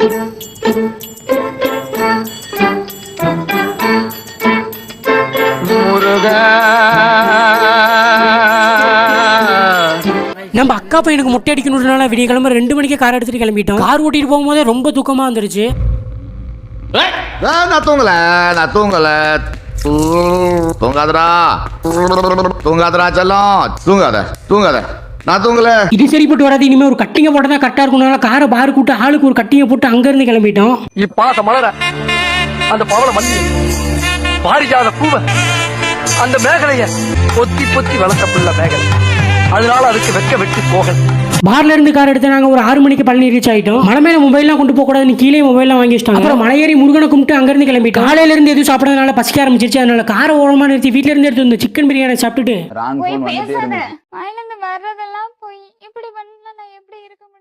நம்ம அக்கா பையனுக்கு முட்டை அடிக்கணும்னால விடிய கிளம்ப 2 மணிக்கு கார் எடுத்துட்டு கிளம்பிட்டோம். கார் ஓட்டிட்டு போகும்போதே ரொம்ப தூக்கமா வந்துருச்சு. நான் தூங்கல தூங்காதடா செல்லம், தூங்காத நான் தூங்கல. இது சரிப்பட்டு வராது. இனிமே ஒரு கட்டிங்க போட்டா தான் கரெக்டா இருக்கும். காரை பாரு கூட்டு ஆளுக்கு ஒரு கட்டிங்க போட்டு அங்க இருந்து கிளம்பிட்டோம். இப்பாச மலர அந்த பவள மல்லி பாரிஜாத பூவ அந்த மேகலைய பொத்தி வளர்த்த புள்ள மேகலை, அதனால அதுக்கு வெக்க வெட்டி போகல. பார்ல இருந்து கார் எடுத்து நாங்க ஒரு 6 மணிக்கு பழனி ரீச் ஆயிட்டோம். மலை மேல மொபைல்லாம் கொண்டு போக கூடாதுன்னு கீழே மொபைல்லாம் வாங்கி வச்சிட்டாங்க. அப்புறம் மலையேறி முருகனை கும்பிட்டு அங்க இருந்து கிளம்பிட்டோம். காலையில இருந்து எதுவும் சாப்பிடறதுனால பசிக்க ஆரம்பிச்சிருச்சு. அதனால காரை ஓரமா நிறுத்தி வீட்ல இருந்து எடுத்து வந்து சிக்கன் பிரியாணி சாப்பிட்டுட்டு போய் பேசாத. வாயிலிருந்து வர்றதெல்லாம் போய் இப்படி பண்ணா நான் எப்படி இருக்க முடியும்?